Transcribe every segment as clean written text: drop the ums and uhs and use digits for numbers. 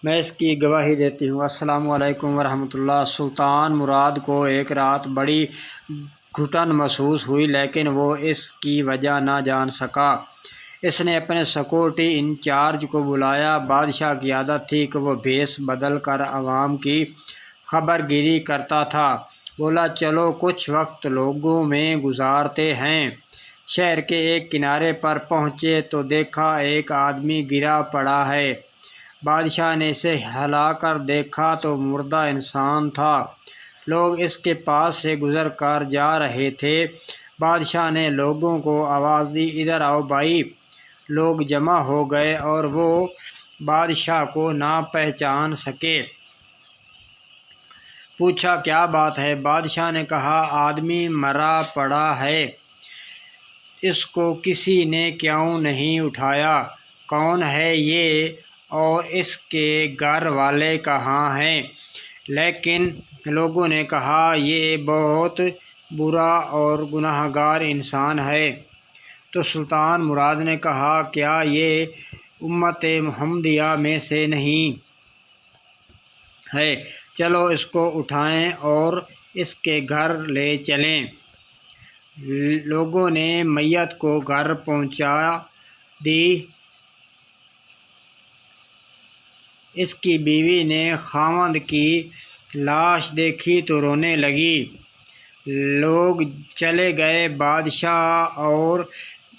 میں اس کی گواہی دیتی ہوں۔ السلام علیکم ورحمۃ اللہ۔ سلطان مراد کو ایک رات بڑی گھٹن محسوس ہوئی، لیکن وہ اس کی وجہ نہ جان سکا۔ اس نے اپنے سیکورٹی انچارج کو بلایا۔ بادشاہ کی عادت تھی کہ وہ بھیس بدل کر عوام کی خبر گیری کرتا تھا۔ بولا، چلو کچھ وقت لوگوں میں گزارتے ہیں۔ شہر کے ایک کنارے پر پہنچے تو دیکھا ایک آدمی گرا پڑا ہے۔ بادشاہ نے اسے ہلا کر دیکھا تو مردہ انسان تھا۔ لوگ اس کے پاس سے گزر کر جا رہے تھے۔ بادشاہ نے لوگوں کو آواز دی، ادھر آؤ بھائی۔ لوگ جمع ہو گئے اور وہ بادشاہ کو نہ پہچان سکے۔ پوچھا، کیا بات ہے؟ بادشاہ نے کہا، آدمی مرا پڑا ہے، اس کو کسی نے کیوں نہیں اٹھایا؟ کون ہے یہ اور اس کے گھر والے کہاں ہیں؟ لیکن لوگوں نے کہا، یہ بہت برا اور گنہگار انسان ہے۔ تو سلطان مراد نے کہا، کیا یہ امت محمدیہ میں سے نہیں ہے؟ چلو اس کو اٹھائیں اور اس کے گھر لے چلیں۔ لوگوں نے میت کو گھر پہنچا دی۔ اس کی بیوی نے خاوند کی لاش دیکھی تو رونے لگی۔ لوگ چلے گئے، بادشاہ اور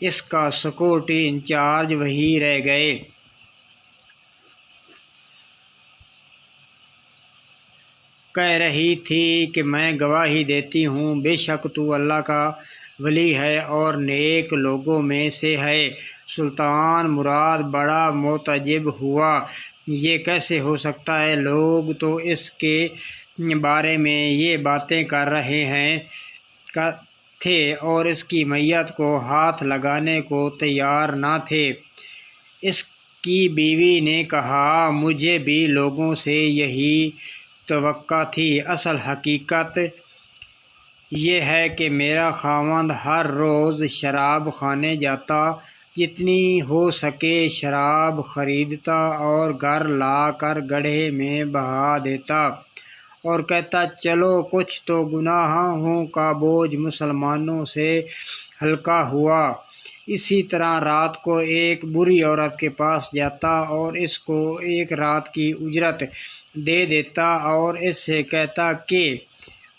اس کا سیکورٹی انچارج وہیں رہ گئے۔ کہہ رہی تھی کہ میں گواہی دیتی ہوں، بے شک تو اللہ کا ولی ہے اور نیک لوگوں میں سے ہے۔ سلطان مراد بڑا متعجب ہوا، یہ کیسے ہو سکتا ہے؟ لوگ تو اس کے بارے میں یہ باتیں کر رہے تھے اور اس کی میت کو ہاتھ لگانے کو تیار نہ تھے۔ اس کی بیوی نے کہا، مجھے بھی لوگوں سے یہی توقع تھی۔ اصل حقیقت یہ ہے کہ میرا خاوند ہر روز شراب خانے جاتا، جتنی ہو سکے شراب خریدتا اور گھر لا کر گڑھے میں بہا دیتا اور کہتا، چلو کچھ تو گناہوں کا بوجھ مسلمانوں سے ہلکا ہوا۔ اسی طرح رات کو ایک بری عورت کے پاس جاتا اور اس کو ایک رات کی اجرت دے دیتا اور اس سے کہتا کہ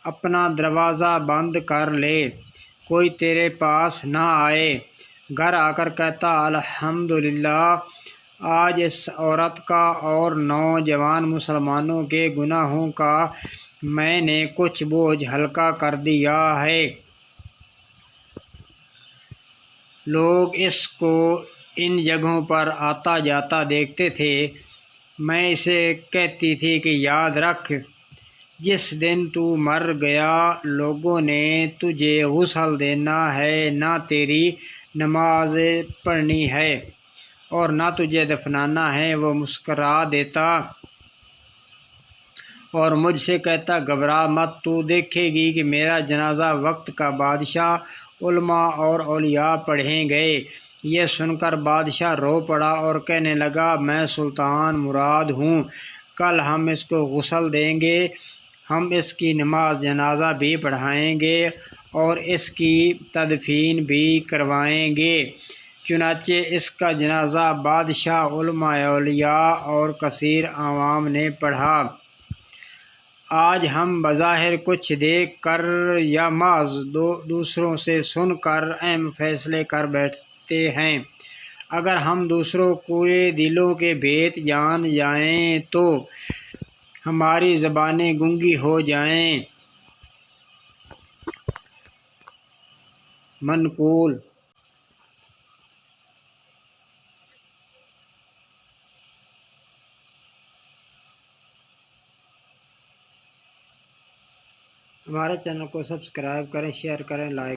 اپنا دروازہ بند کر لے، کوئی تیرے پاس نہ آئے۔ گھر آ کر کہتا، الحمدللہ، آج اس عورت کا اور نوجوان مسلمانوں کے گناہوں کا میں نے کچھ بوجھ ہلکا کر دیا ہے۔ لوگ اس کو ان جگہوں پر آتا جاتا دیکھتے تھے۔ میں اسے کہتی تھی کہ یاد رکھ، جس دن تو مر گیا لوگوں نے تجھے غسل دینا ہے، نہ تیری نماز پڑھنی ہے اور نہ تجھے دفنانا ہے۔ وہ مسکرا دیتا اور مجھ سے کہتا، گھبرا مت، تو دیکھے گی کہ میرا جنازہ وقت کا بادشاہ، علماء اور اولیاء پڑھیں گے۔ یہ سن کر بادشاہ رو پڑا اور کہنے لگا، میں سلطان مراد ہوں، کل ہم اس کو غسل دیں گے، ہم اس کی نماز جنازہ بھی پڑھائیں گے اور اس کی تدفین بھی کروائیں گے۔ چنانچہ اس کا جنازہ بادشاہ، علماء، اولیاء اور کثیر عوام نے پڑھا۔ آج ہم بظاہر کچھ دیکھ کر یا محض دوسروں سے سن کر اہم فیصلے کر بیٹھتے ہیں۔ اگر ہم دوسروں کے دلوں کے بھید جان جائیں تو ہماری زبانیں گونگی ہو جائیں۔ منقول ہمارے چینل کو سبسکرائب کریں، شیئر کریں، لائک